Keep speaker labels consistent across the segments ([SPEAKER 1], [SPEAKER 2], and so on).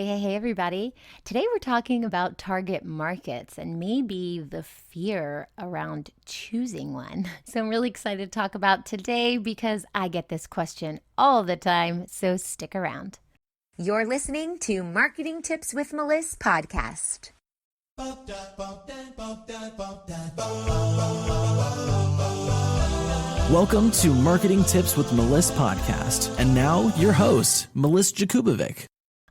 [SPEAKER 1] Hey, everybody. Today we're talking about target markets and maybe the fear around choosing one. So I'm really excited to talk about today because I get this question all the time. So stick around.
[SPEAKER 2] You're listening to Marketing Tips with Meliss podcast.
[SPEAKER 3] Welcome to Marketing Tips with Meliss podcast. And now your host, Meliss Jakubovic.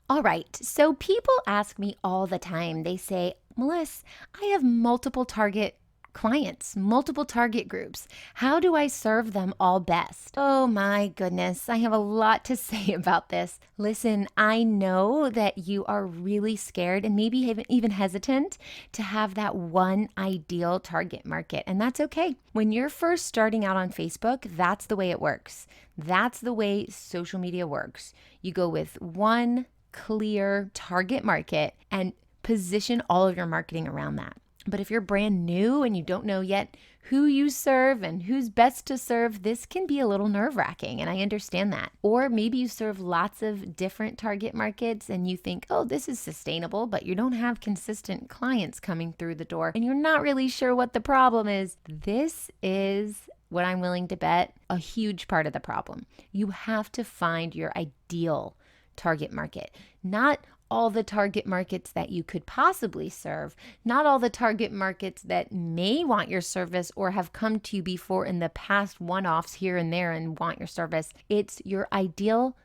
[SPEAKER 1] All right. So people ask me all the time. They say, Meliss, I have multiple target clients, multiple target groups. How do I serve them all best? Oh my goodness. I have a lot to say about this. Listen, I know that you are really scared and maybe even hesitant to have that one ideal target market. And that's okay. When you're first starting out on Facebook, that's the way it works. That's the way social media works. You go with one clear target market and position all of your marketing around that. But if you're brand new and you don't know yet who you serve and who's best to serve, this can be a little nerve-wracking, and I understand that. Or maybe you serve lots of different target markets and you think, oh, this is sustainable, but you don't have consistent clients coming through the door and you're not really sure what the problem is. This is what I'm willing to bet a huge part of the problem. You have to find your ideal target market, not all the target markets that you could possibly serve, not all the target markets that may want your service or have come to you before in the past, one-offs here and there and want your service. It's your ideal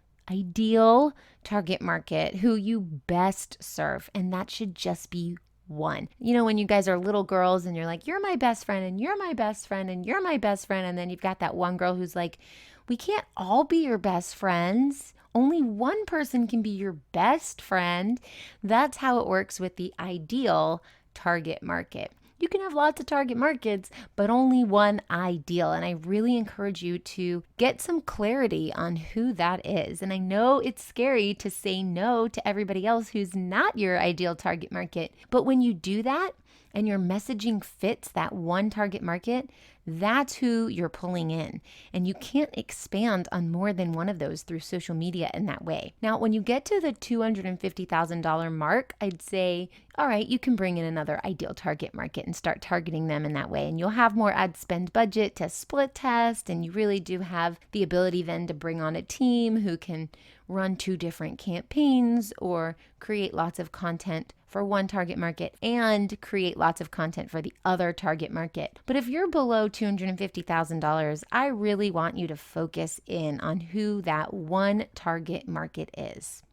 [SPEAKER 1] target market who you best serve, and that should just be one. You know, when you guys are little girls and you're like, you're my best friend and you're my best friend and you're my best friend, and then you've got that one girl who's like, we can't all be your best friends. Only one person can be your best friend. That's how it works with the ideal target market. You can have lots of target markets, but only one ideal. And I really encourage you to get some clarity on who that is. And I know it's scary to say no to everybody else who's not your ideal target market. But when you do that and your messaging fits that one target market, that's who you're pulling in. And you can't expand on more than one of those through social media in that way. Now, when you get to the $250,000 mark, I'd say, all right, you can bring in another ideal target market and start targeting them in that way. And you'll have more ad spend budget to split test. And you really do have the ability then to bring on a team who can run two different campaigns or create lots of content for one target market and create lots of content for the other target market. But if you're below $250,000, I really want you to focus in on who that one target market is.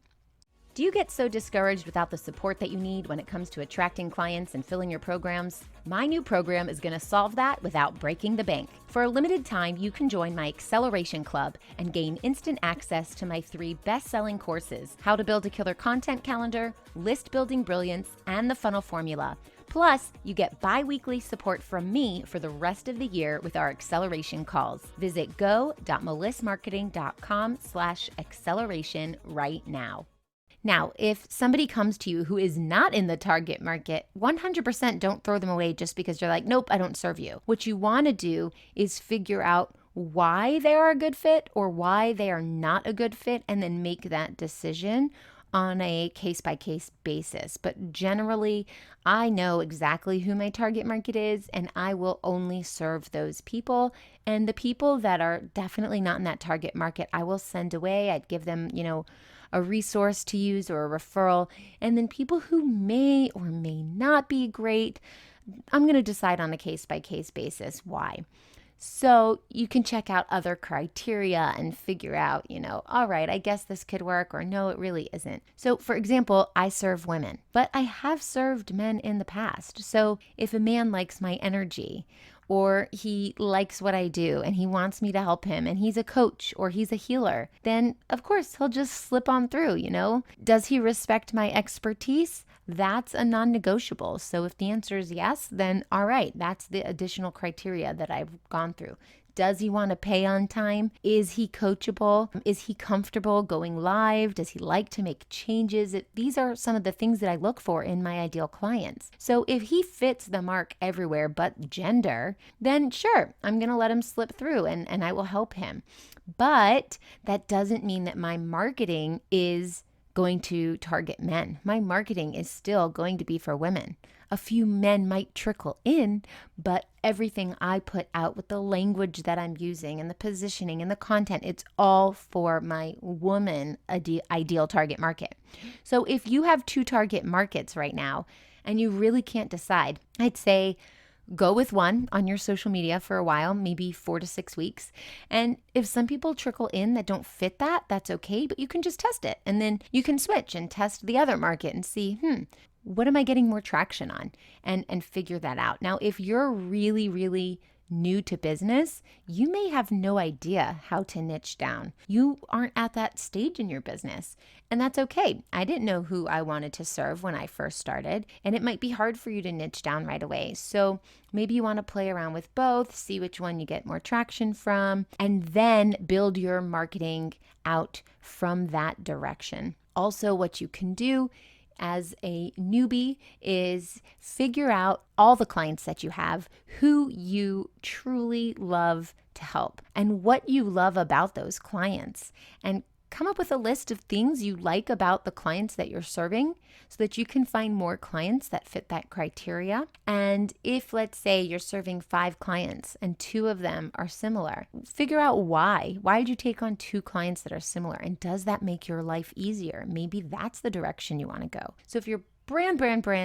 [SPEAKER 1] Do you get so discouraged without the support that you need when it comes to attracting clients and filling your programs? My new program is going to solve that without breaking the bank. For a limited time, you can join my Acceleration Club and gain instant access to my 3 best-selling courses, How to Build a Killer Content Calendar, List Building Brilliance, and the Funnel Formula. Plus, you get bi-weekly support from me for the rest of the year with our acceleration calls. Visit go.melissmarketing.com/acceleration right now. Now, if somebody comes to you who is not in the target market, 100% don't throw them away just because you're like, nope, I don't serve you. What you want to do is figure out why they are a good fit or why they are not a good fit, and then make that decision on a case-by-case basis. But generally, I know exactly who my target market is, and I will only serve those people. And the people that are definitely not in that target market, I will send away. I'd give them, a resource to use or a referral. And then people who may or may not be great, I'm going to decide on a case-by-case basis why. So you can check out other criteria and figure out, all right, I guess this could work, or no, it really isn't. So for example, I serve women, but I have served men in the past. So if a man likes my energy, or he likes what I do and he wants me to help him and he's a coach or he's a healer, then of course he'll just slip on through, Does he respect my expertise? That's a non-negotiable. So if the answer is yes, then all right, that's the additional criteria that I've gone through. Does he want to pay on time? Is he coachable? Is he comfortable going live? Does he like to make changes? These are some of the things that I look for in my ideal clients. So if he fits the mark everywhere but gender, then sure, I'm going to let him slip through and I will help him. But that doesn't mean that my marketing is going to target men. My marketing is still going to be for women. A few men might trickle in, but everything I put out with the language that I'm using and the positioning and the content, it's all for my woman ideal target market. So if you have two target markets right now and you really can't decide, I'd say go with one on your social media for a while, maybe 4 to 6 weeks. And if some people trickle in that don't fit that, that's okay, but you can just test it. And then you can switch and test the other market and see, what am I getting more traction on? And figure that out. Now, if you're really, really new to business, you may have no idea how to niche down. You aren't at that stage in your business, and that's okay. I didn't know who I wanted to serve when I first started, and it might be hard for you to niche down right away. So maybe you want to play around with both, see which one you get more traction from, and then build your marketing out from that direction. Also, what you can do as a newbie is figure out all the clients that you have, who you truly love to help, and what you love about those clients, and come up with a list of things you like about the clients that you're serving so that you can find more clients that fit that criteria. And if, let's say, you're serving 5 clients and 2 of them are similar, figure out why. Why did you take on 2 clients that are similar? And does that make your life easier? Maybe that's the direction you want to go. So if you're brand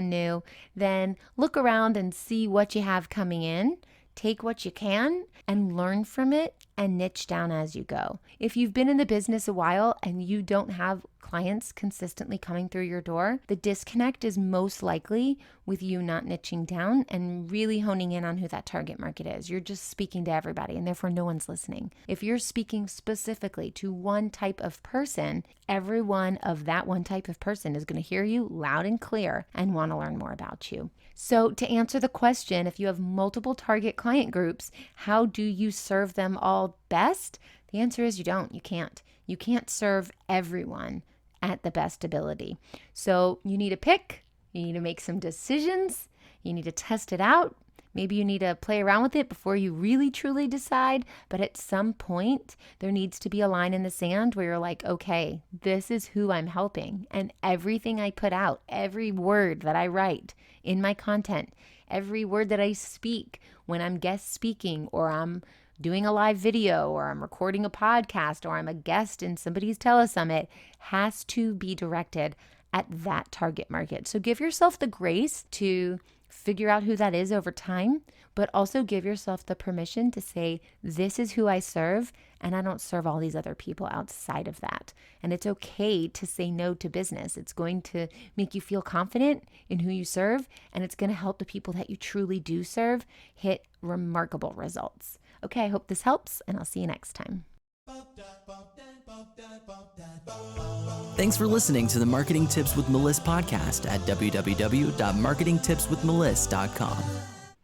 [SPEAKER 1] new, then look around and see what you have coming in. Take what you can and learn from it and niche down as you go. If you've been in the business a while and you don't have clients consistently coming through your door, the disconnect is most likely with you not niching down and really honing in on who that target market is. You're just speaking to everybody and therefore no one's listening. If you're speaking specifically to one type of person, everyone of that one type of person is going to hear you loud and clear and want to learn more about you. So to answer the question, if you have multiple target client groups, how do you serve them all best? The answer is you don't. You can't. You can't serve everyone at the best ability. So you need to pick, you need to make some decisions, you need to test it out. Maybe you need to play around with it before you really truly decide. But at some point, there needs to be a line in the sand where you're like, okay, this is who I'm helping. And everything I put out, every word that I write in my content, every word that I speak when I'm guest speaking or I'm doing a live video or I'm recording a podcast or I'm a guest in somebody's telesummit has to be directed at that target market. So give yourself the grace to figure out who that is over time, but also give yourself the permission to say, this is who I serve, and I don't serve all these other people outside of that. And it's okay to say no to business. It's going to make you feel confident in who you serve, and it's going to help the people that you truly do serve hit remarkable results. Okay, I hope this helps, and I'll see you next time.
[SPEAKER 3] Thanks for listening to the Marketing Tips with Meliss podcast at www.marketingtipswithmeliss.com.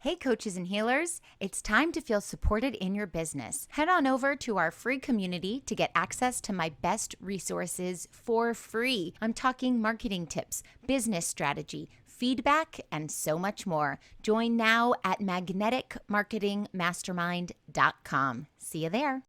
[SPEAKER 2] Hey, coaches and healers, it's time to feel supported in your business. Head on over to our free community to get access to my best resources for free. I'm talking marketing tips, business strategy, feedback, and so much more. Join now at magneticmarketingmastermind.com. See you there.